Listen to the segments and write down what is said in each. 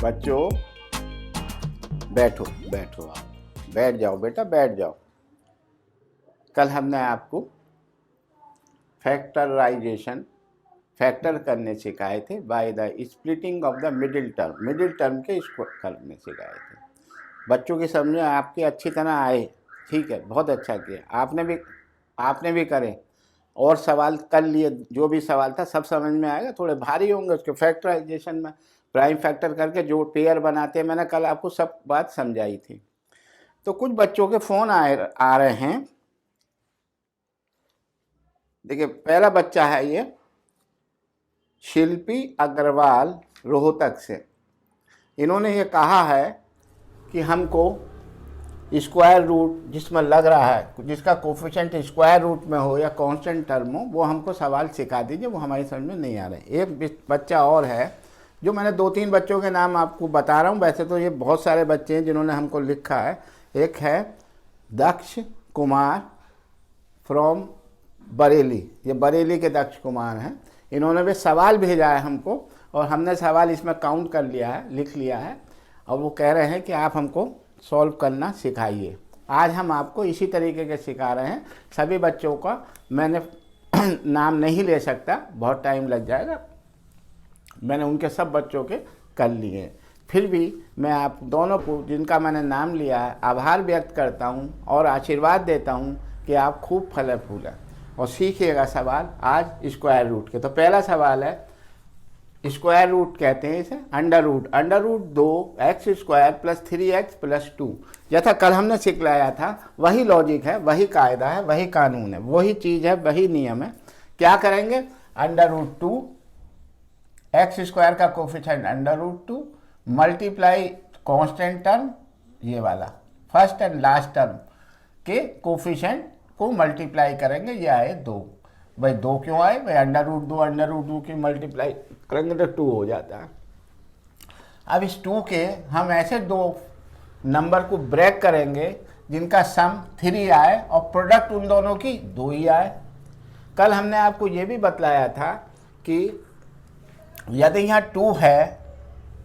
बच्चों बैठो बैठो, आप बैठ जाओ बेटा, बैठ जाओ। कल हमने आपको फैक्टराइजेशन फैक्टर करने सिखाए थे by the splitting of the middle term के इसको करने सिखाए थे। बच्चों की समझ में आपकी अच्छी तरह आए, ठीक है, बहुत अच्छा किया। आपने भी करे और सवाल कर लिए, जो भी सवाल था सब समझ में आएगा। थोड़े भारी होंगे उसके फैक्टराइजेशन में, प्राइम फैक्टर करके जो पेयर बनाते हैं, मैंने कल आपको सब बात समझाई थी। तो कुछ बच्चों के फ़ोन आ रहे हैं। देखिए, पहला बच्चा है ये शिल्पी अग्रवाल रोहतक से। इन्होंने ये कहा है कि हमको स्क्वायर रूट जिसमें लग रहा है, जिसका कोफिशिएंट स्क्वायर रूट में हो या कांस्टेंट टर्म हो, वो हमको सवाल सिखा दीजिए, वो हमारी समझ में नहीं आ रहा है। एक बच्चा और है जो मैंने 2-3 बच्चों के नाम आपको बता रहा हूँ। वैसे तो ये बहुत सारे बच्चे हैं जिन्होंने हमको लिखा है। एक है दक्ष कुमार फ्रॉम बरेली, ये बरेली के दक्ष कुमार हैं। इन्होंने भी सवाल भेजा है हमको और हमने सवाल इसमें काउंट कर लिया है, लिख लिया है, और वो कह रहे हैं कि आप हमको सॉल्व करना सिखाइए। आज हम आपको इसी तरीके के सिखा रहे हैं। सभी बच्चों का मैंने नाम नहीं ले सकता, बहुत टाइम लग जाएगा। मैंने उनके सब बच्चों के कर लिए। फिर भी मैं आप दोनों को, जिनका मैंने नाम लिया है, आभार व्यक्त करता हूँ और आशीर्वाद देता हूँ कि आप खूब फले फूलें और सीखिएगा सवाल आज स्क्वायर रूट के। तो पहला सवाल है, स्क्वायर रूट कहते हैं इसे, अंडर रूट 2x² + 3x + 2। जैसा कल हमने सीख लाया था, वही लॉजिक है, वही कायदा है, वही कानून है, वही चीज़ है, वही नियम है। क्या करेंगे, √2 x² का कोफिशिएंट √2 मल्टीप्लाई कांस्टेंट टर्म, ये वाला फर्स्ट एंड लास्ट टर्म के कोफिशिएंट को मल्टीप्लाई करेंगे, ये आए 2। भाई 2 क्यों आए, भाई √2 की मल्टीप्लाई करेंगे तो 2 हो जाता है। अब इस 2 के हम ऐसे 2 नंबर को ब्रेक करेंगे जिनका सम 3 आए और प्रोडक्ट उन दोनों की 2 ही आए। कल हमने आपको ये भी बतलाया था कि यदि यहाँ 2 है,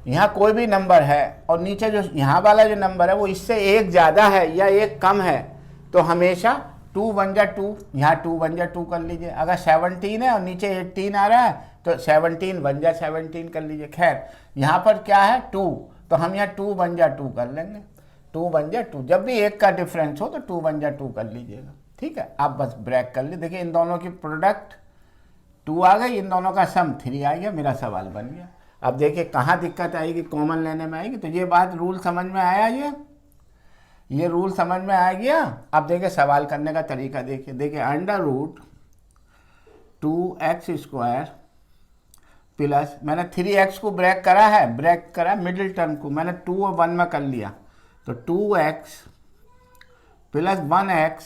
यहाँ कोई भी नंबर है और नीचे जो यहाँ वाला जो नंबर है वो इससे 1 ज़्यादा है या 1 कम है, तो हमेशा 2 बन जा 2, यहाँ 2 बन जा 2 कर लीजिए। अगर 17 है और नीचे 18 आ रहा है तो 17 बन जा 17 कर लीजिए। खैर, यहाँ पर क्या है 2, तो हम यहाँ 2 बन जा 2 कर लेंगे। 2 बन जा 2, जब भी 1 का डिफरेंस हो तो 2 बन जा 2 कर लीजिएगा, ठीक है। आप बस ब्रेक कर लीजिए। देखिए, इन दोनों की प्रोडक्ट 2 आ गई, इन दोनों का सम 3 आ गया, मेरा सवाल बन गया। अब देखिए कहाँ दिक्कत आएगी, कॉमन लेने में आएगी। तो ये बात, रूल समझ में आया, ये रूल समझ में आ गया। अब देखिए सवाल करने का तरीका देखिए √2x² प्लस, मैंने 3x को ब्रेक करा मिडिल टर्म को, मैंने 2 और 1 में कर लिया, तो 2x + 1x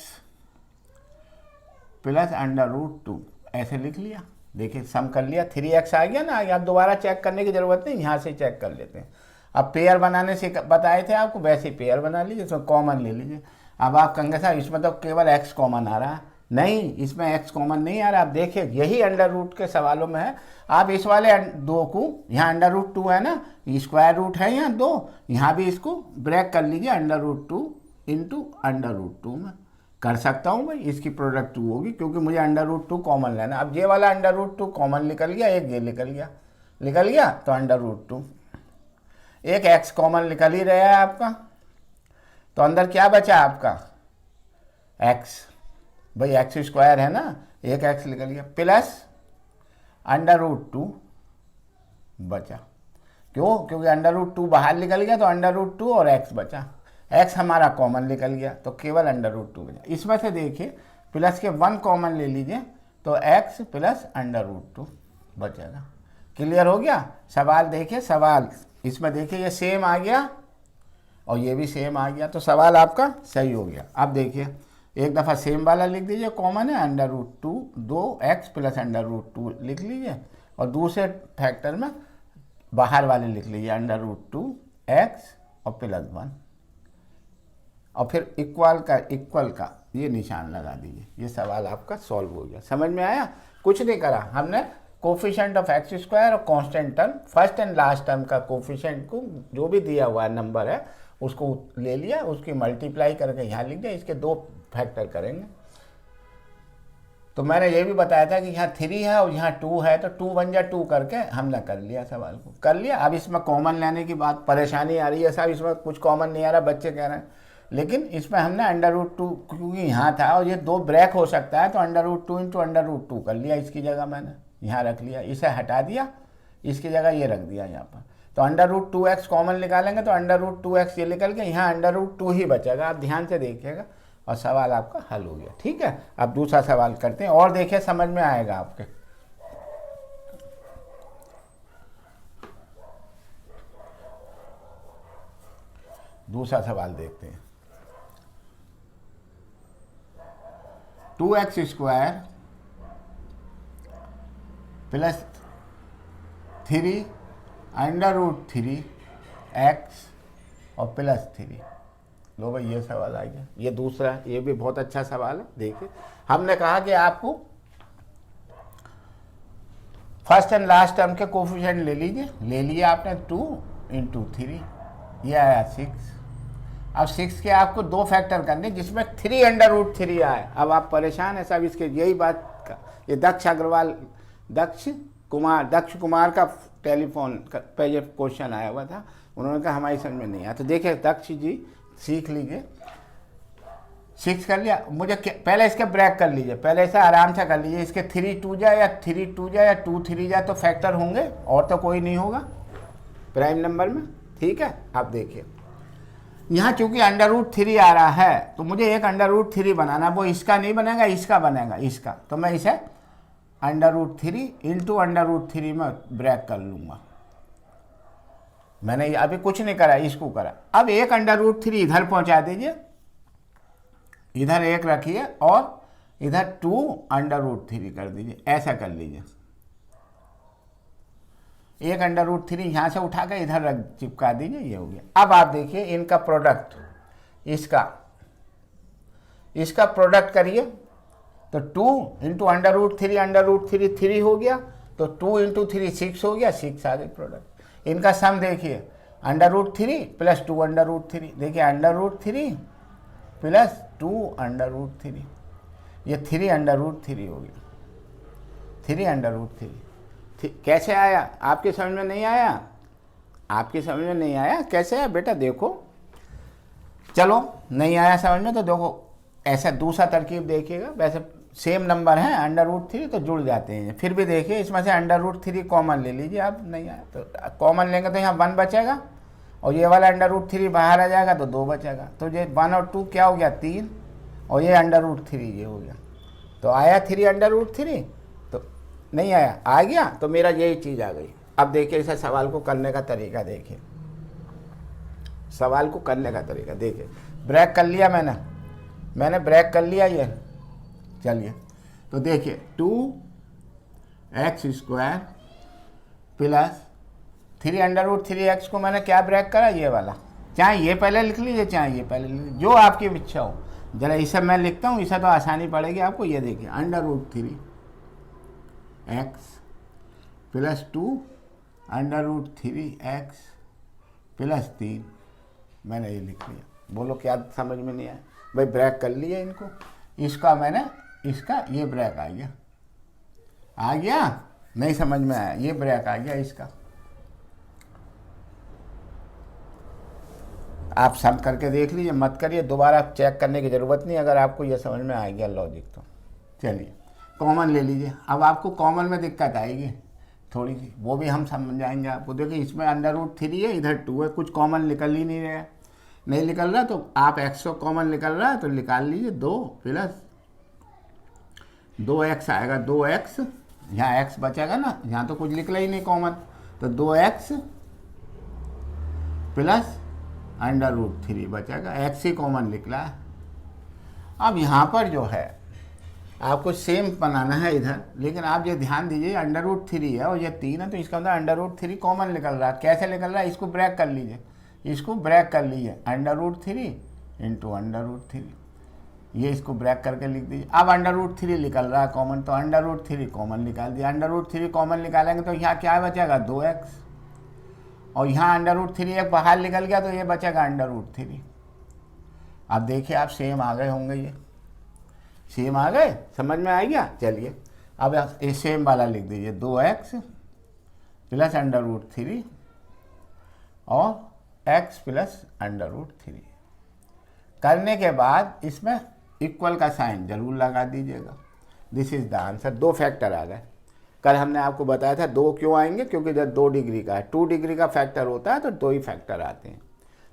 + √2 ऐसे लिख लिया। देखिए सम कर लिया, 3x आ गया ना। आप दोबारा चेक करने की ज़रूरत नहीं, यहाँ से चेक कर लेते हैं। अब पेयर बनाने से बताए थे आपको, वैसे ही पेयर बना लीजिए, इसमें कॉमन ले लीजिए। अब आप कहेंगे साहब इसमें तो केवल x कॉमन आ रहा है। नहीं, इसमें x कॉमन नहीं आ रहा। आप देखिए, यही अंडर रूट के सवालों में है। आप इस वाले 2 को, यहाँ √2 है ना, स्क्वायर रूट है यहाँ 2, यहाँ भी इसको ब्रेक कर लीजिए, √2 × √2 में कर सकता हूँ भाई। इसकी प्रोडक्ट 2 होगी क्योंकि मुझे √2 कॉमन लेना। अब ये वाला √2 कॉमन निकल गया, एक ये निकल गया तो √2, एक x कॉमन निकल ही रहा है आपका, तो अंदर क्या बचा आपका x, भाई x² है ना, एक x निकल गया, प्लस √2 बचा। क्यों, क्योंकि √2 बाहर निकल गया तो √2 और x बचा। x हमारा कॉमन निकल गया तो केवल √2 बचा। इसमें से देखिए प्लस के 1 कॉमन ले लीजिए तो x + √2 बचेगा। क्लियर हो गया। सवाल देखिए, सवाल इसमें देखिए ये सेम आ गया और ये भी सेम आ गया, तो सवाल आपका सही हो गया। अब देखिए एक दफ़ा सेम वाला लिख दीजिए, कॉमन है, √2 2x + √2 लिख लीजिए, और दूसरे फैक्टर में बाहर वाले लिख लीजिए √2x और +1, और फिर इक्वल का ये निशान लगा दीजिए। ये सवाल आपका सॉल्व हो गया। समझ में आया, कुछ नहीं करा हमने, कोफिशिएंट ऑफ एक्स स्क्वायर और constant term, first and last term का कोफिशिएंट को जो भी दिया हुआ नंबर है उसको ले लिया, उसकी मल्टीप्लाई करके यहाँ लिख दिया, इसके 2 फैक्टर करेंगे। तो मैंने ये भी बताया था कि यहाँ 3 है और यहाँ 2 है, तो 2 1 जा 2 करके हमने कर लिया, सवाल को कर लिया। अब इसमें कॉमन लेने की बात परेशानी आ रही है साहब, इसमें कुछ कॉमन नहीं आ रहा, बच्चे कह रहे हैं, लेकिन इसमें हमने √2 क्योंकि यहाँ था और ये 2 ब्रेक हो सकता है, तो √2 इंटू √2 कर लिया, इसकी जगह मैंने यहाँ रख लिया, इसे हटा दिया, इसकी जगह ये रख दिया यहाँ पर। तो √2x कॉमन निकालेंगे तो √2x ये निकल के यहाँ √2 ही बचेगा। आप ध्यान से देखिएगा और सवाल आपका हल हो गया। ठीक है, अब दूसरा सवाल करते हैं और देखिए समझ में आएगा आपके। दूसरा सवाल देखते हैं। 2x स्क्वायर प्लस 3 √3x और प्लस 3। लो भाई ये सवाल आ गया, ये दूसरा, ये भी बहुत अच्छा सवाल है। देखिए हमने कहा कि आपको फर्स्ट एंड लास्ट टर्म के कोफिशिएंट ले लीजिए, ले लिया आपने 2 इंटू 3, ये आया 6। अब 6 के आपको 2 फैक्टर करने जिसमें 3 √3 आए। अब आप परेशान है साहब, इसके यही बात का, ये दक्ष कुमार का टेलीफोन पे ये क्वेश्चन आया हुआ था, उन्होंने कहा हमारी समझ में नहीं आया। तो देखिए दक्ष जी सीख लीजिए, 6 कर लिया, मुझे पहले इसके ब्रेक कर लीजिए, पहले ऐसा आराम से कर लीजिए, इसके 3 2 जा या 3 2 जा या 2 3 जा तो फैक्टर होंगे और तो कोई नहीं होगा प्राइम नंबर में। ठीक है, आप देखिए यहाँ चूंकि √3 आ रहा है तो मुझे एक √3 बनाना, वो इसका नहीं बनेगा, इसका बनेगा, इसका, तो मैं इसे √3 इंटू √3 में ब्रेक कर लूँगा। मैंने अभी कुछ नहीं करा, इसको करा। अब एक √3 इधर पहुँचा दीजिए, इधर 1 रखिए और इधर 2 √3 कर दीजिए, ऐसा कर लीजिए। एक √3 यहाँ से उठा कर इधर रख चिपका दीजिए, ये हो गया। अब आप देखिए इनका प्रोडक्ट, इसका प्रोडक्ट करिए तो 2 इंटू √3 3 हो गया, तो 2 इंटू 3 6 हो गया, 6 आ गई प्रोडक्ट। इनका सम देखिए √3 प्लस 2 √3, देखिए √3 प्लस 2 √3, ये 3 √3 हो गया, 3 √3। कैसे आया? आपके समझ में नहीं आया? आपके समझ में नहीं आया? कैसे आया बेटा? देखो, चलो नहीं आया समझ में तो देखो ऐसा दूसरा तरकीब देखिएगा। वैसे सेम नंबर है √3 तो जुड़ जाते हैं, फिर भी देखिए इसमें से √3 कॉमन ले लीजिए। आप नहीं आया तो कॉमन लेंगे तो यहाँ 1 बचेगा और ये वाला √3 बाहर आ जाएगा तो 2 बचेगा, तो ये 1 और 2 क्या हो गया 3, और ये √3 ये हो गया। तो आया 3 √3, तो नहीं आया, आ गया, तो मेरा यही चीज़ आ गई। अब देखिए इसे सवाल को करने का तरीका देखिए, सवाल को करने का तरीका देखिए। ब्रेक कर लिया मैंने ब्रेक कर लिया ये, चलिए तो देखिए 2x स्क्वायर प्लस 3 √3x को मैंने क्या ब्रेक करा, ये वाला। चाहे ये पहले लिख लीजिए, चाहे ये पहले लिख लीजिए, जो आपकी इच्छा हो। जरा इसे मैं लिखता हूँ, इसे तो आसानी पड़ेगी आपको। ये देखिए √3x प्लस 2 √3x प्लस 3, मैंने ये लिख लिया। बोलो क्या समझ में नहीं आया? भाई ब्रेक कर लिए इनको, इसका मैंने, इसका ये ब्रेक आ गया, नहीं समझ में आया, ये ब्रेक आ गया इसका। आप सब करके देख लीजिए, मत करिए, दोबारा चेक करने की ज़रूरत नहीं अगर आपको ये समझ में आ गया लॉजिक तो। चलिए कॉमन ले लीजिए। अब आपको कॉमन में दिक्कत आएगी थोड़ी सी, वो भी हम समझाएंगे आपको। देखिए इसमें √3 है, इधर 2 है, कुछ कॉमन निकल ही नहीं रहा, नहीं निकल रहा तो आप x को कॉमन निकल रहा है तो निकाल लीजिए। 2 प्लस 2x आएगा, 2x, यहाँ x बचेगा ना, यहाँ तो कुछ निकला ही नहीं कॉमन, तो 2x प्लस √3 बचेगा, x ही कॉमन निकला है। अब यहाँ पर जो है आपको सेम बनाना है इधर, लेकिन आप ये ध्यान दीजिए √3 है और ये 3 है, तो इसका अंदर √3 कॉमन निकल रहा है। कैसे निकल रहा है? इसको ब्रेक कर लीजिए, इसको ब्रेक कर लीजिए, √3 इंटू √3, ये इसको ब्रेक करके लिख दीजिए। अब √3 निकल रहा है कॉमन, तो √3 कॉमन निकाल दिया। √3 कॉमन निकालेंगे तो यहाँ क्या बचेगा 2x, और यहाँ √3 एक बाहर निकल गया तो ये बचेगा √3। अब देखिए आप सेम आ गए होंगे, ये सेम आ गए, समझ में आ गया। चलिए अब ये सेम वाला लिख दीजिए 2x प्लस √3 और x प्लस √3। करने के बाद इसमें इक्वल का साइन जरूर लगा दीजिएगा। This is the answer. 2 factor आ गए। कल हमने आपको बताया था 2 क्यों आएंगे, क्योंकि जब 2 डिग्री का है, 2 डिग्री का फैक्टर होता है तो 2 ही फैक्टर आते हैं।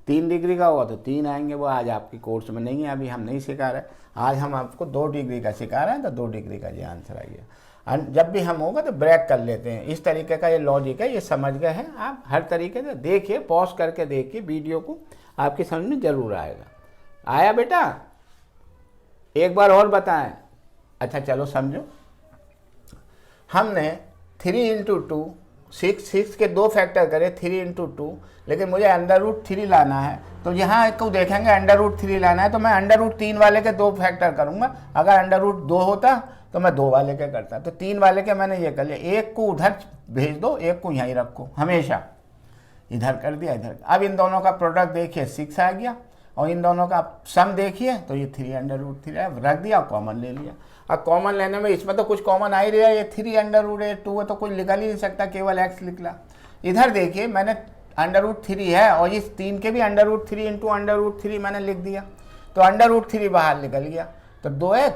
3 डिग्री का होगा तो 3 आएंगे, वो आज आपकी कोर्स में नहीं है, अभी हम नहीं सिखा रहे। आज हम आपको 2 डिग्री का सिखा रहे हैं, तो 2 डिग्री का ये आंसर आइए। जब भी हम होगा तो ब्रेक कर लेते हैं। इस तरीके का ये लॉजिक है, ये समझ गए हैं आप। हर तरीके से देखिए, पॉज करके देखिए वीडियो को, आपकी समझ में जरूर आएगा। आया बेटा? एक बार और बताएं। अच्छा चलो समझो, हमने 3 × 2 6 के 2 फैक्टर करे 3 × 2, लेकिन मुझे √3 लाना है, तो यहाँ को देखेंगे √3 लाना है तो मैं √3 वाले के 2 फैक्टर करूँगा। अगर √2 होता तो मैं 2 वाले के करता। तो 3 वाले के मैंने ये कर लिया, एक को उधर भेज दो, एक को यहीं रखो, हमेशा इधर कर दिया, इधर। अब इन दोनों का प्रोडक्ट देखिए 6 आ गया, और इन दोनों का सम देखिए तो ये 3 रख दिया, कॉमन ले लिया। अब कॉमन लेने में इसमें तो कुछ कॉमन आ ही रहा है, ये 3√2 है तो कुछ निकल ही नहीं सकता, केवल x निकला। इधर देखिए मैंने √3 है और इस 3 के भी √3 × √3 मैंने लिख दिया, तो √3 बाहर निकल गया, तो 2x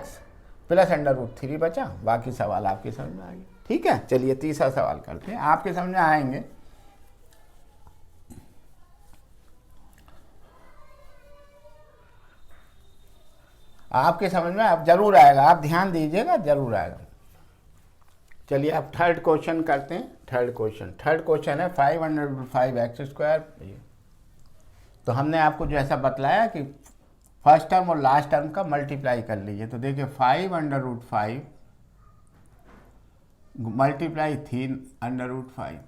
प्लस √3 बचा। बाकी सवाल आपके समझ में आ गया। ठीक है, चलिए तीसरा सवाल करते हैं, आपके समझ में आएंगे। आपके समझ में आप जरूर आएगा, आप ध्यान दीजिएगा, जरूर आएगा। चलिए अब थर्ड क्वेश्चन करते हैं। थर्ड क्वेश्चन है 505x²। तो हमने आपको जो ऐसा बतलाया कि फर्स्ट टर्म और लास्ट टर्म का मल्टीप्लाई कर लीजिए। तो देखिए 5√5 मल्टीप्लाई 3√5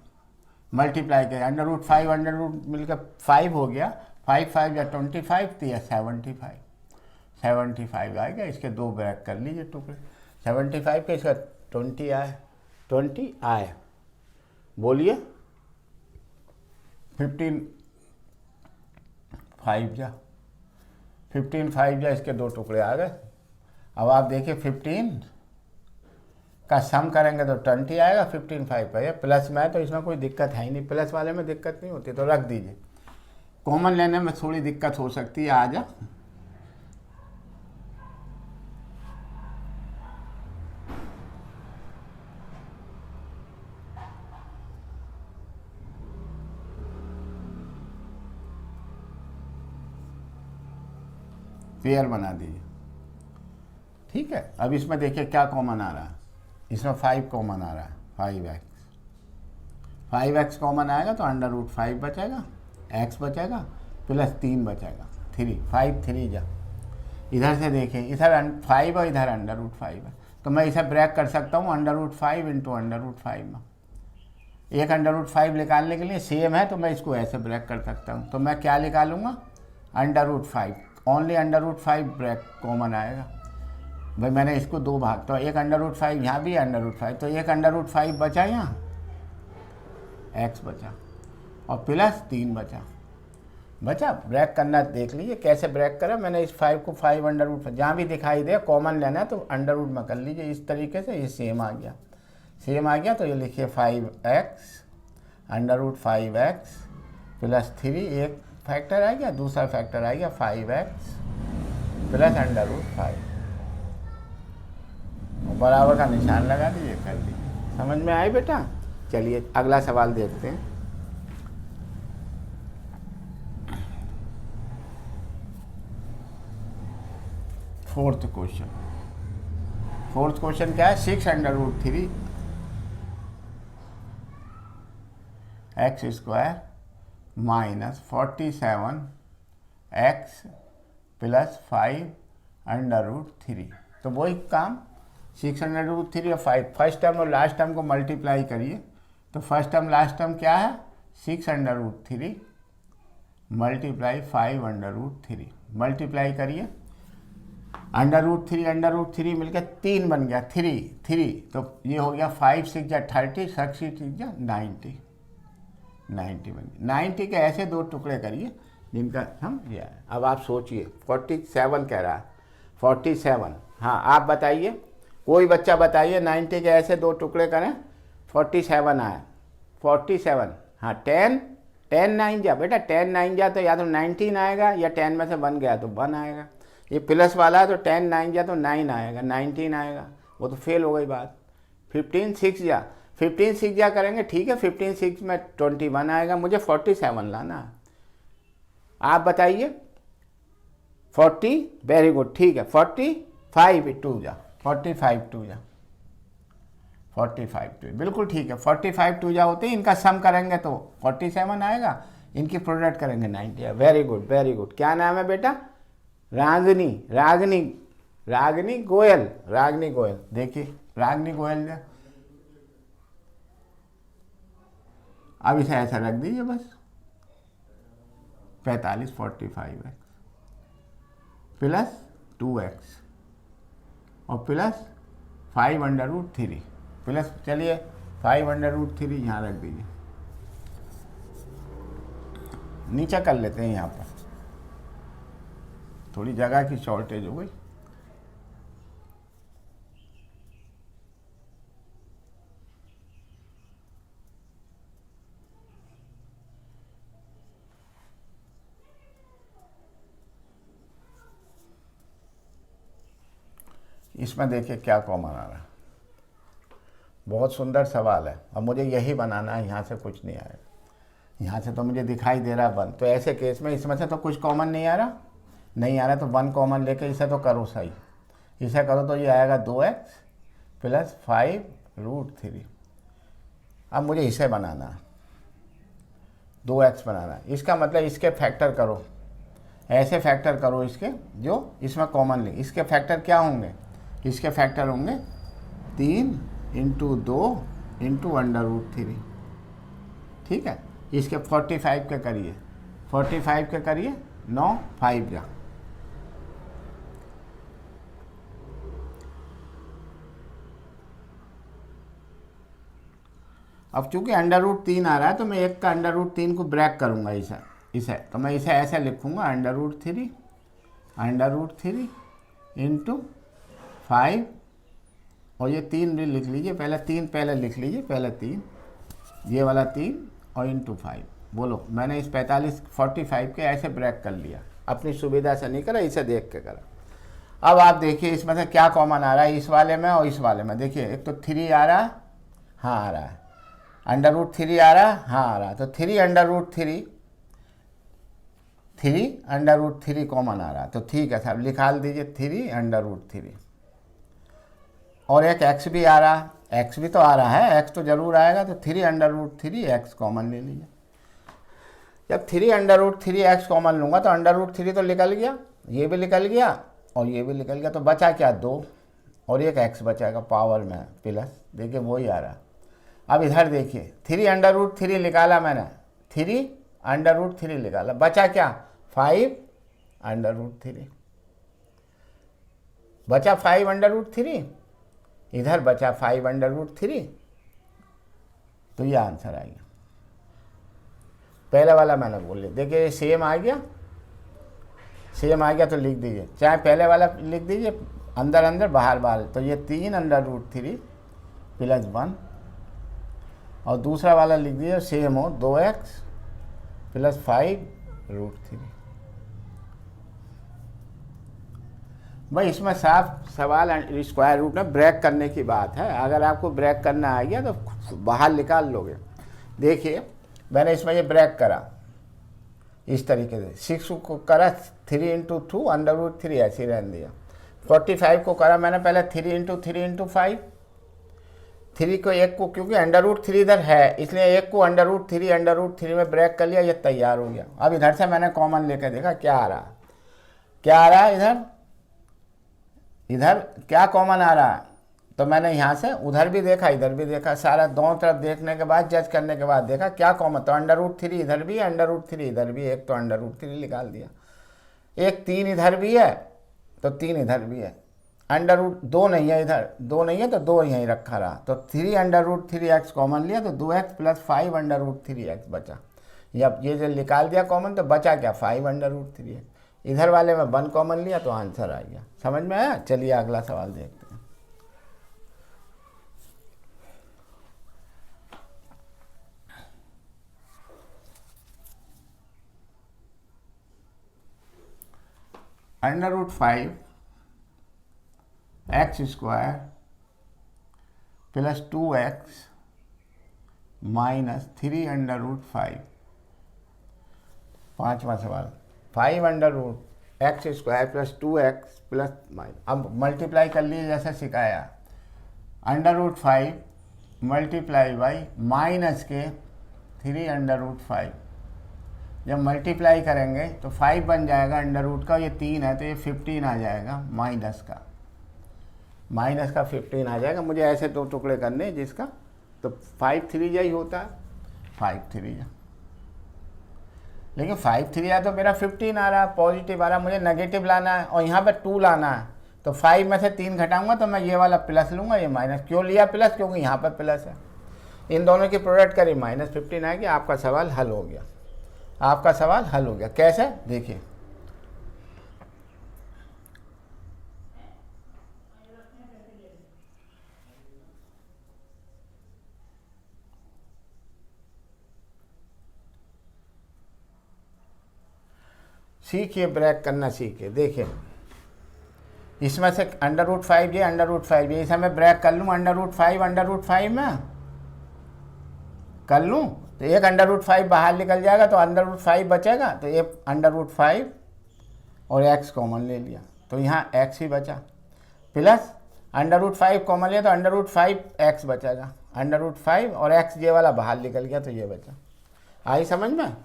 मल्टीप्लाई करें, √5 मिलकर 5 हो गया, 5 5 या 25 तो यह 75 आएगा। इसके 2 ब्रैक कर लीजिए टुकड़े, 75 के इसका 20 आए, बोलिए 15 5 जा इसके 2 टुकड़े आ गए। अब आप देखिए 15 का सम करेंगे तो 20 आएगा, 15 5 पर प्लस में है तो इसमें कोई दिक्कत है ही नहीं, प्लस वाले में दिक्कत नहीं होती, तो रख दीजिए। कॉमन लेने में थोड़ी दिक्कत हो सकती है, आ जा। पेयर बना दीजिए। ठीक है, अब इसमें देखिए क्या कॉमन आ रहा है, इसमें 5 कॉमन आ रहा है, 5x कॉमन आएगा तो √5 बचेगा, x बचेगा प्लस 3 बचेगा, 5 3 जा। इधर से देखिए, इधर 5 और इधर √5 है, तो मैं इसे ब्रेक कर सकता हूँ √5 × √5 में। एक √5 निकालने के लिए सेम है तो मैं इसको ऐसे ब्रेक कर सकता हूँ। तो मैं क्या निकालूंगा, √5, ओनली √5 ब्रेक कॉमन आएगा। भाई मैंने इसको 2 भाग, तो एक √5 यहाँ भी √5, तो एक √5 बचा, यहाँ x बचा और प्लस 3 बचा। ब्रेक करना देख लीजिए कैसे ब्रेक करा मैंने। इस 5 को 5 जहाँ भी दिखाई दे कॉमन लेना है तो √ में कर लीजिए। इस तरीके से ये सेम आ गया, तो ये लिखिए 5x √5x प्लस 3, एक फैक्टर आ गया, दूसरा फैक्टर आ गया 5x प्लस √5, बराबर का निशान लगा दीजिए, कर दीजिए। समझ में आई बेटा? चलिए अगला सवाल देखते हैं। फोर्थ क्वेश्चन क्या है, 6√3 x² माइनस 47 x प्लस 5√3। तो वही काम 6√3 और 5, फर्स्ट टर्म और लास्ट टर्म को मल्टीप्लाई करिए। तो फर्स्ट टर्म लास्ट टर्म क्या है, 6√3 मल्टीप्लाई 5√3, मल्टीप्लाई करिए अंडर रूट थ्री मिलकर 3 बन गया, 3 तो ये हो गया 5 6 या 30, 6 6 या 90 बन गया। 90 के ऐसे 2 टुकड़े करिए जिनका हम ये है। अब आप सोचिए 47 कह रहा है, 47। हाँ आप बताइए, कोई बच्चा बताइए 90 के ऐसे 2 टुकड़े करें 47 आए, 47। हाँ 10 9 जा बेटा, 10 9 जा तो या तो 19 आएगा या 10 में से 1 गया तो 1 आएगा। ये प्लस वाला है तो 10 9 जा तो 9 आएगा, 19 आएगा, वो तो फेल हो गई बात। 15 6 जा करेंगे, ठीक है 15 6 में 21 आएगा, मुझे 47 लाना है। आप बताइए 40, वेरी गुड, ठीक है 45 2 जा, 45 2 जा, 45 2 बिल्कुल ठीक है। 45 2 जा होते ही इनका सम करेंगे तो 47 आएगा, इनकी प्रोडक्ट करेंगे 90। Very good very good. क्या नाम है बेटा? रागनी गोयल। देखिए रागनी गोयल ने अब इसे ऐसा रख दीजिए बस, 45 45x प्लस 2x और प्लस 5√3 प्लस, चलिए 5√3 यहाँ रख दीजिए, नीचे कर लेते हैं, यहाँ पर थोड़ी जगह की शॉर्टेज हो गई। इसमें देखिए क्या कॉमन आ रहा है, बहुत सुंदर सवाल है। अब मुझे यही बनाना है, यहाँ से कुछ नहीं आएगा, यहाँ से तो मुझे दिखाई दे रहा है 1, तो ऐसे केस में इसमें से तो कुछ कॉमन नहीं आ रहा, तो 1 कॉमन लेके इसे तो करो सही, इसे करो तो ये आएगा 2x प्लस 5√3। अब मुझे इसे बनाना है, 2x बनाना है, इसका मतलब इसके फैक्टर करो, ऐसे फैक्टर करो इसके जो इसमें कॉमन ले। इसके फैक्टर क्या होंगे? इसके फैक्टर होंगे 3 × 2 × √3, ठीक है। इसके 45 के करिए, 45 के करिए 9 5 जा, अब चूंकि √3 आ रहा है तो मैं एक का √3 को ब्रेक करूंगा, इसे तो मैं इसे ऐसे लिखूंगा √3 × 5 और ये 3 भी लिख लीजिए, पहले 3 पहले लिख लीजिए, पहले 3 ये वाला 3 और × 5। बोलो, मैंने इस 45 के ऐसे ब्रेक कर लिया, अपनी सुविधा से नहीं करा, इसे देख के करा। अब आप देखिए इसमें से क्या कॉमन आ रहा है इस वाले में और इस वाले में। देखिए एक तो 3 आ रहा है, हाँ आ रहा है, √3 आ रहा है, हाँ आ रहा है, तो 3 √3 कॉमन आ रहा है, तो ठीक है साहब लिखा दीजिए 3 √3। और एक x भी आ रहा है, x भी तो आ रहा है, x तो जरूर आएगा, तो 3 √3 x कॉमन ले लीजिए। जब 3 √3 x कॉमन लूँगा तो √3 तो निकल गया, ये भी निकल गया और ये भी निकल गया, तो बचा क्या 2 और एक x बचाएगा पावर में प्लस, देखिए वही आ रहा। अब इधर देखिए 3 √3 निकाला मैंने, 3 √3 निकाला, बचा क्या 5 √3, बचा 5 √3, इधर बचा 5 √3, तो ये आंसर आ गया। पहले वाला मैंने बोल लिया, देखिए सेम आ गया तो लिख दीजिए, चाहे पहले वाला लिख दीजिए अंदर बाहर, तो ये 3 √3 प्लस 1 और दूसरा वाला लिख दीजिए सेम हो 2x प्लस 5√3। भाई इसमें साफ सवाल स्क्वायर रूट में ब्रेक करने की बात है, अगर आपको ब्रेक करना आ गया तो बाहर निकाल लोगे। देखिए मैंने इसमें ये ब्रेक करा इस तरीके से, 6 को करा 3 × 2 √3 ऐसे ही रहने दिया। 45 को करा मैंने पहले 3 × 3 × 5, 3 को एक को, क्योंकि √3 इधर है इसलिए एक को √3 में ब्रेक कर लिया, ये तैयार हो गया। अब इधर से मैंने कॉमन लेकर देखा क्या आ रहा है, इधर क्या कॉमन आ रहा है, तो मैंने यहाँ से उधर भी देखा इधर भी देखा, सारा दोनों तरफ देखने के बाद जज करने के बाद देखा क्या कॉमन, तो √3 इधर भी है, √3 इधर भी है, एक तो √3 निकाल दिया, एक 3 इधर भी है तो 3 इधर भी है, अंडर रूट 2 नहीं है, इधर 2 नहीं है तो 2 यहीं रखा रहा, तो 3 अंडर रूट 3x कॉमन लिया तो 2x plus 5 under root 3x बचा। जब ये जो निकाल दिया कॉमन तो बचा क्या, 5 अंडर रूट 3x। इधर वाले में 1 कॉमन लिया तो आंसर आ गया। समझ में आया? चलिए अगला सवाल देखते हैं। Under root 5 x square plus 2x minus 3 under root 5। पांचवा सवाल, 5 under root x square plus 2x plus minus, अब मल्टीप्लाई कर लिए जैसा सिखाया, under root 5 multiply by minus के 3 अंडर रूट 5। जब मल्टीप्लाई करेंगे तो 5 बन जाएगा अंडर रूट का, ये 3 है तो ये 15 आ जाएगा, माइनस का 15 आ जाएगा। मुझे ऐसे 2 टुकड़े करने जिसका, तो 5 3 ही होता है, 5 3 लेकिन 5 3 तो मेरा 15 आ रहा है, पॉजिटिव आ रहा है, मुझे नेगेटिव लाना है और यहाँ पर 2 लाना है। तो 5 में से 3 घटाऊंगा तो मैं ये वाला प्लस लूँगा, ये माइनस। क्यों लिया प्लस? क्योंकि यहाँ पर प्लस है। इन दोनों की प्रोडक्ट करी माइनस 15 आएगी। आपका सवाल हल हो गया, आपका सवाल हल हो गया। कैसे? देखिए, सीखिए, ब्रेक करना सीखिए। देखिए, इसमें से अंडर रूट 5 ये, अंडर रूट 5 ये, इसे मैं ब्रेक कर लूँ अंडर रूट 5 में कर लूँ तो एक अंडर रूट 5 बाहर निकल जाएगा तो अंडर रूट 5 बचेगा, तो ये अंडर रूट 5 और x कॉमन ले लिया तो यहाँ x ही बचा, प्लस अंडर रूट 5 कॉमन लिया तो अंडर रूट 5x बचेगा, अंडर रूट 5 और x ये वाला बाहर निकल गया तो ये बचा। आई समझ में?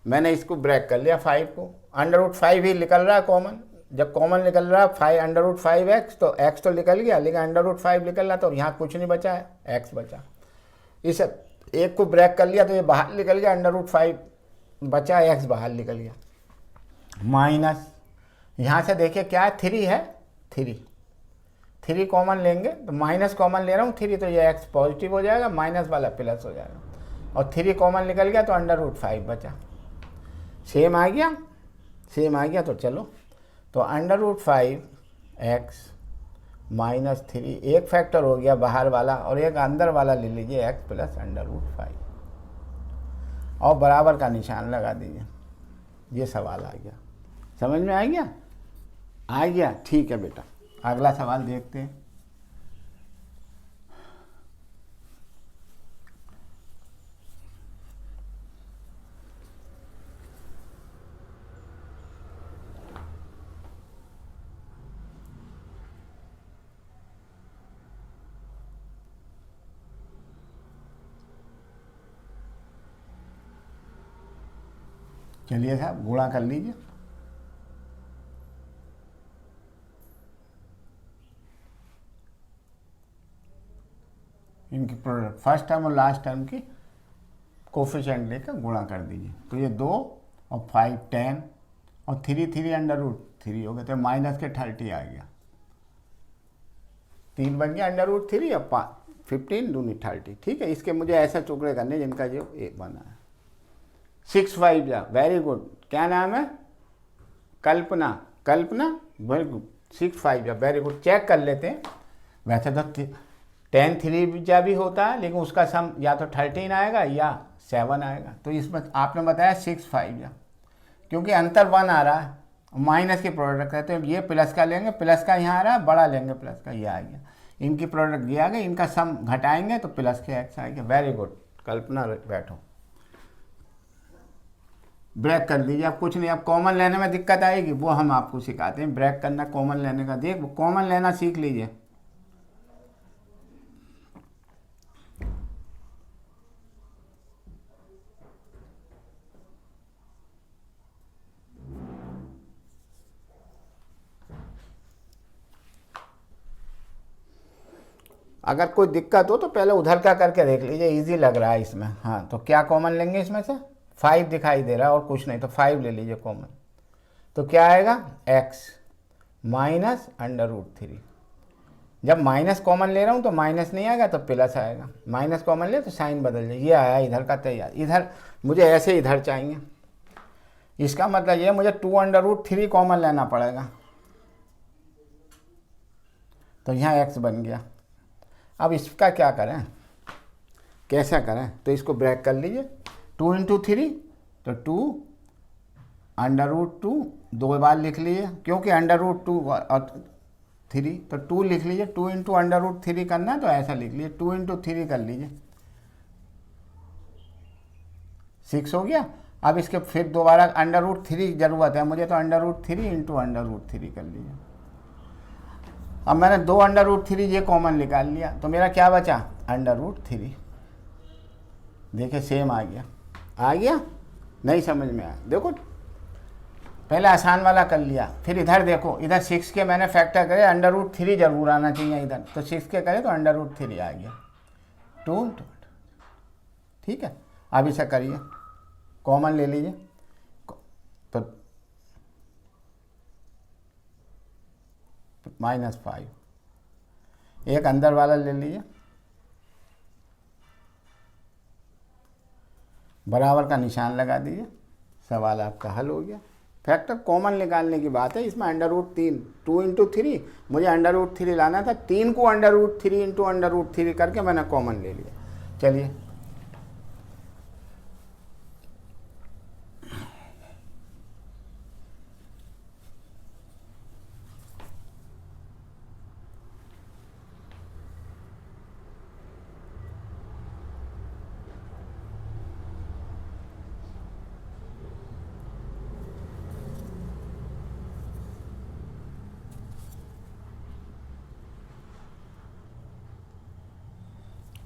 मैंने इसको ब्रेक कर लिया 5 को, अंडर रूट 5 ही निकल रहा है कॉमन। जब कॉमन निकल रहा है 5 अंडर रूट 5x तो x तो निकल गया, लेकिन अंडर रूट 5 निकल रहा तो यहाँ कुछ नहीं बचा है, x बचा। इस एक को ब्रेक कर लिया तो ये बाहर निकल गया, अंडर रूट 5 बचा, x बाहर निकल गया, माइनस यहाँ से देखिए क्या है, 3 है, 3 कॉमन लेंगे तो माइनस कॉमन ले रहा हूँ 3, तो ये x पॉजिटिव हो जाएगा, माइनस वाला प्लस हो जाएगा, और 3 कॉमन निकल गया तो अंडर रूट 5 बचा। सेम आ गया तो चलो, तो अंडर रूट 5x माइनस 3, एक फैक्टर हो गया बाहर वाला और एक अंदर वाला ले लीजिए x प्लस अंडर रूट 5 और बराबर का निशान लगा दीजिए। ये सवाल आ गया, समझ में आ गया? आ गया, ठीक है बेटा। अगला सवाल देखते हैं। चलिए साहब, गुणा कर लीजिए। इनकी प्रोडक्ट फर्स्ट टर्म और लास्ट टर्म की कोफिशिएंट लेकर गुणा कर दीजिए, तो ये 2 और 5 10 और 3 अंडर रूट 3 हो गए, तो माइनस के 30 आ गया, 3 बन गया अंडर रूट 3 और 15 दूनी 30। ठीक है, इसके मुझे ऐसे टुकड़े करने जिनका जो एक बना है। 6 5 जा, वेरी गुड। क्या नाम है? कल्पना, वेरी गुड। 6 5 जा, वेरी गुड। चेक कर लेते हैं, वैसे तो 10 3 जा भी होता है, लेकिन उसका सम या तो 13 आएगा या 7 आएगा, तो इसमें आपने बताया 6 5 जा, क्योंकि अंतर 1 आ रहा है, माइनस की प्रोडक्ट है तो ये प्लस का लेंगे, प्लस का यहाँ आ रहा है, बड़ा लेंगे प्लस का, ये आ गया, इनकी प्रोडक्ट ये आ गई, इनका सम घटाएंगे तो प्लस के x आ गया। वेरी गुड कल्पना, बैठो, ब्रेक कर दीजिए। अब कुछ नहीं, अब कॉमन लेने में दिक्कत आएगी वो हम आपको सिखाते हैं, ब्रेक करना कॉमन लेने का। देख, कॉमन लेना सीख लीजिए। अगर कोई दिक्कत हो तो पहले उधर का करके देख लीजिए, इजी लग रहा है इसमें। हाँ, तो क्या कॉमन लेंगे इसमें से? 5 दिखाई दे रहा है और कुछ नहीं, तो 5 ले लीजिए कॉमन, तो क्या आएगा? x minus under root 3। जब माइनस कॉमन ले रहा हूँ तो माइनस नहीं आएगा तो प्लस आएगा, माइनस कॉमन ले तो साइन बदल जाए। ये आया इधर का तैयार, इधर मुझे ऐसे इधर चाहिए। इसका मतलब ये मुझे 2 अंडर रूट 3 कॉमन लेना पड़ेगा, तो यहाँ x बन गया। अब इसका क्या करें, कैसा करें, तो इसको ब्रेक कर लीजिए। 2 इंटू 3 तो 2 अंडर रूट 2, 2 बार लिख लीजिए क्योंकि अंडर रूट 2 और 3, तो 2 लिख लीजिए। 2 इंटू अंडर रूट 3 करना है तो ऐसा लिख लीजिए, 2 इंटू 3 कर लीजिए, 6 हो गया। अब इसके फिर दोबारा अंडर रूट 3 की ज़रूरत है मुझे, तो under root 3 into under root 3 कर लीजिए। अब मैंने 2 अंडर रूट 3 ये कॉमन निकाल लिया, तो मेरा क्या बचा, अंडर रूट 3। देखिए सेम आ गया, नहीं समझ में आया, देखो पहले आसान वाला कर लिया, फिर इधर देखो, इधर 6 के मैंने फैक्टर करे, अंडर रूट 3 जरूर आना चाहिए इधर, तो 6 के करे तो अंडर रूट 3 आ गया, 2। ठीक है, अब इसे करिए, कॉमन ले लीजिए, तो -5, एक अंदर वाला ले लीजिए, बराबर का निशान लगा दीजिए, सवाल आपका हल हो गया। फैक्टर कॉमन निकालने की बात है, इसमें अंडर रूट 3, 2 इंटू 3, मुझे अंडर रूट 3 लाना था, 3 को under root 3 into under root 3 करके मैंने कॉमन ले लिया। चलिए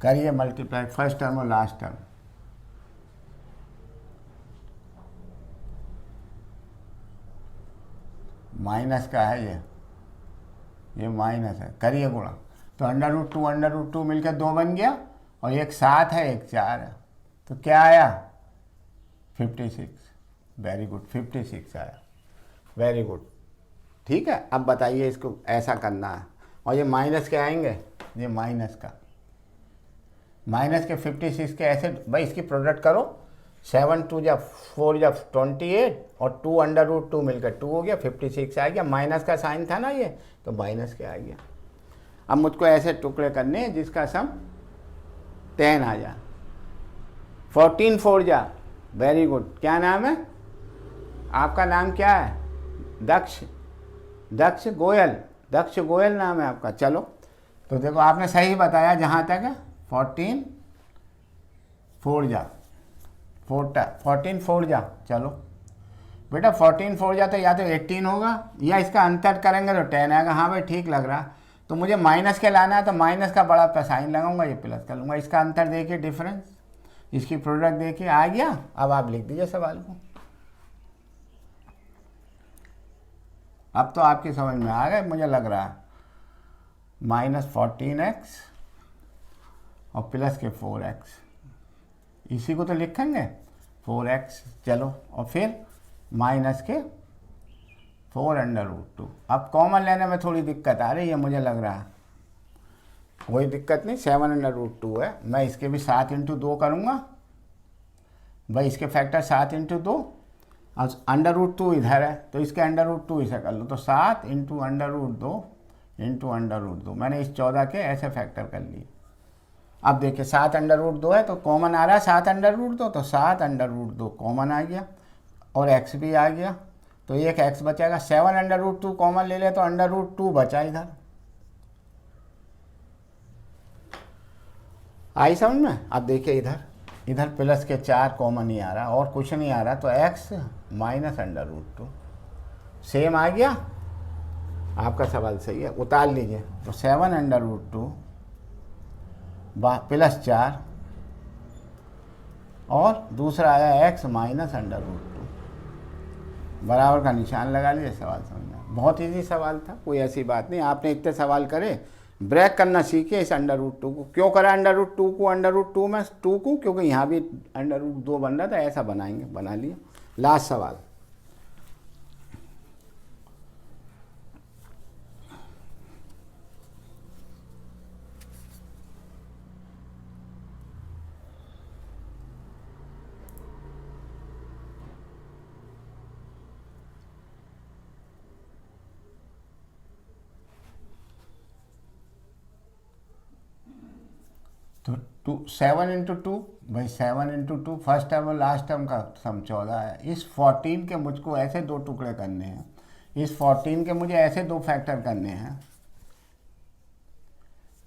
करिए मल्टीप्लाई, फर्स्ट टर्म और लास्ट टर्म। माइनस का है ये माइनस है, करिए गुणा, तो अंडर रूट 2 मिलकर 2 बन गया, और एक 7 है एक 4 है, तो क्या आया 56। वेरी गुड, 56 आया, वेरी गुड। ठीक है, अब बताइए इसको ऐसा करना है, और ये माइनस के आएंगे, ये माइनस के 56 के ऐसे, भाई इसकी प्रोडक्ट करो, 7 2 जा 4 जा 28, और 2 अंडर रूट 2 मिलकर 2 हो गया, 56 आ गया। माइनस का साइन था ना ये, तो माइनस के आ गया। अब मुझको ऐसे टुकड़े करने हैं जिसका सम 10 आ जा, 14 4 जा, वेरी गुड। क्या नाम है आपका, नाम क्या है, दक्ष गोयल नाम है आपका। चलो तो देखो आपने सही बताया जहाँ तक है, 14 4 जा, 14 4 जा। चलो बेटा 14 4 जा, तो या तो 18 होगा या इसका अंतर करेंगे तो 10 आएगा। हाँ भाई ठीक लग रहा, तो मुझे माइनस के लाना है, तो माइनस का बड़ा का साइन लगाऊंगा, ये प्लस कर लूँगा। इसका अंतर देखिए, डिफरेंस, इसकी प्रोडक्ट देखिए, आ गया। अब आप लिख दीजिए सवाल को। अब तो आपकी समझ में आ गए मुझे लग रहा है, -14x और प्लस के 4x, इसी को तो लिखेंगे 4x। चलो, और फिर माइनस के 4 अंडर रूट 2। अब कॉमन लेने में थोड़ी दिक्कत आ रही है मुझे लग रहा है, कोई दिक्कत नहीं, 7 अंडर रूट 2 है। मैं इसके भी 7 इंटू 2 करूँगा, भाई इसके फैक्टर 7 इंटू 2, और अंडर रूट 2 इधर है, तो इसके अंडर रूट 2 इसे कर लो, तो 7 into under root 2 into under root 2। मैंने इस 14 के ऐसे फैक्टर कर लिए। अब देखिए 7 अंडर रूट 2 है, तो कॉमन आ रहा है 7 अंडर रूट 2, तो 7 अंडर रूट 2 कॉमन आ गया, और x भी आ गया, तो एक x बचेगा। 7 अंडर रूट 2 कॉमन ले ले तो अंडर रूट 2 बचा इधर। आई समझ में। अब देखिए इधर प्लस के 4 कॉमन ही आ रहा, और कुछ नहीं आ रहा, तो x minus under root 2 same आ गया। आपका सवाल सही है, उतार लीजिए। तो 7 अंडर रूट 2 प्लस 4, और दूसरा आया x माइनस अंडर रूट 2, बराबर का निशान लगा लीजिए। सवाल समझना, बहुत इजी सवाल था, कोई ऐसी बात नहीं। आपने इतने सवाल करे, ब्रेक करना सीखे इस अंडर रूट 2 को। क्यों करा अंडर रूट 2 को अंडर रूट 2 में 2 को, क्योंकि यहाँ भी अंडर रूट 2 बन रहा था, ऐसा बनाएंगे, बना लिया। लास्ट सवाल, तो 7 इंटू 2, भाई 7 इंटू 2 फर्स्ट टर्म और लास्ट टर्म का सम 14 है। इस 14 के मुझको ऐसे दो टुकड़े करने हैं, इस 14 के मुझे ऐसे दो फैक्टर करने हैं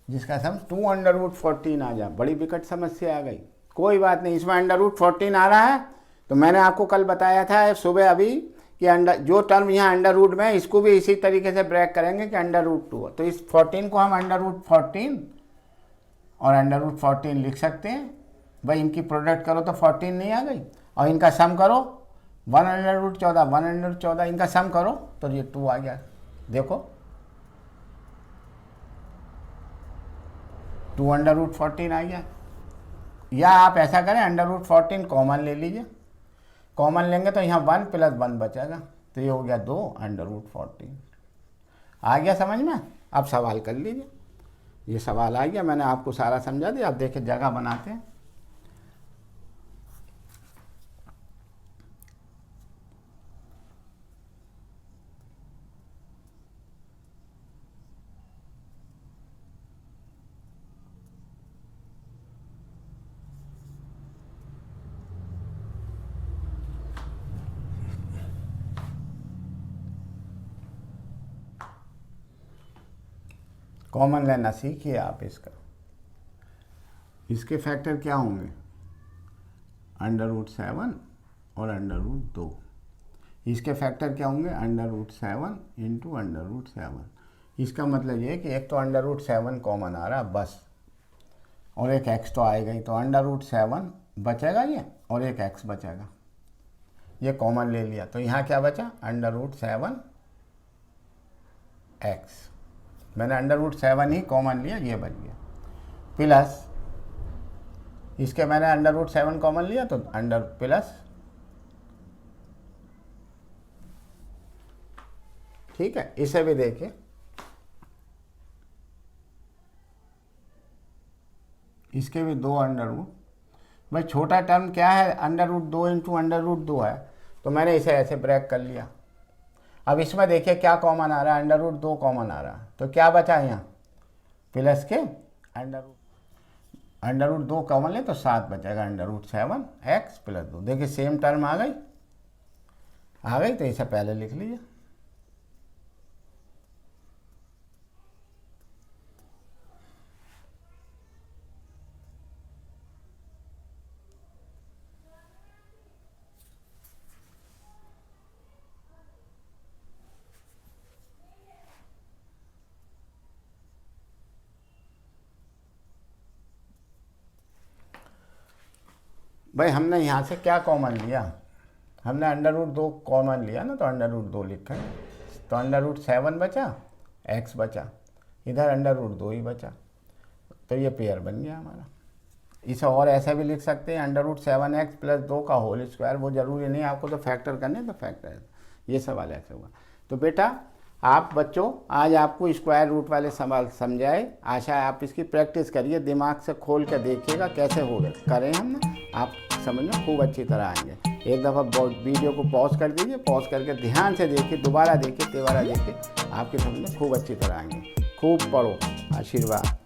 जिसका सम 2√14 आ जाए। बड़ी विकट समस्या आ गई, कोई बात नहीं, इसमें √14 आ रहा है। तो मैंने आपको कल बताया था सुबह अभी कि जो टर्म यहाँ √, में इसको भी इसी तरीके से ब्रेक करेंगे कि √2। तो इस 14 को हम √14 और √14 लिख सकते हैं। भाई इनकी प्रोडक्ट करो तो 14 नहीं आ गई, और इनका सम करो 1/14 इनका सम करो तो ये 2 आ गया। देखो 2/14 आ गया। या आप ऐसा करें √14 कॉमन ले लीजिए, कॉमन लेंगे तो यहाँ 1 + 1 बचेगा, तो ये हो गया 2/14। आ गया समझ में? अब सवाल कर लीजिए। ये सवाल आ गया, मैंने आपको सारा समझा दिया। अब देखिए जगह बनाते हैं। कॉमन लेना सीखिए आप इसका। इसके फैक्टर क्या होंगे? √7 और √2। इसके फैक्टर क्या होंगे? √7 इंटू √7। इसका मतलब ये है कि एक तो √7 कॉमन आ रहा बस, और एक x तो आएगा ही, तो √7 बचेगा ये, और एक x बचेगा। ये कॉमन ले लिया तो यहाँ क्या बचा? √7x। मैंने √7 ही कॉमन लिया, ये बच गया। प्लस इसके मैंने √7 कॉमन लिया तो प्लस, ठीक है। इसे भी देखिए, इसके भी 2 भाई छोटा टर्म क्या है? √2 इंटू √2 है, तो मैंने इसे ऐसे ब्रेक कर लिया। अब इसमें देखिए क्या कॉमन आ रहा है? √2 कॉमन आ रहा है, तो क्या बचा यहाँ? प्लस के √2 कॉमन ले तो 7 बचेगा, √7x + 2। देखिए सेम टर्म आ गई, तो इसे पहले लिख लीजिए। भाई हमने यहाँ से क्या कॉमन लिया? हमने √2 कॉमन लिया ना, तो √2 लिखा है, तो √7 बचा, x बचा, इधर √2 ही बचा, तो ये पेयर बन गया हमारा। इसे और ऐसा भी लिख सकते हैं, √7x + 2 का होल स्क्वायर। वो ज़रूरी नहीं आपको तो फैक्टर करने, तो फैक्टर, ये सवाल ऐसे हुआ। तो बेटा आप बच्चों, आज आपको स्क्वायर रूट वाले सवाल समझाए। आशा है आप इसकी प्रैक्टिस करिए, दिमाग से खोल कर देखिएगा कैसे हो गए करें हम ना, आप समझ में खूब अच्छी तरह आएंगे। एक दफ़ा वीडियो को पॉज कर दीजिए, पॉज करके ध्यान से देखिए, दोबारा देखिए, तिबारा देखिए, आपकी समझ में खूब अच्छी तरह आएंगे। खूब पढ़ो। आशीर्वाद।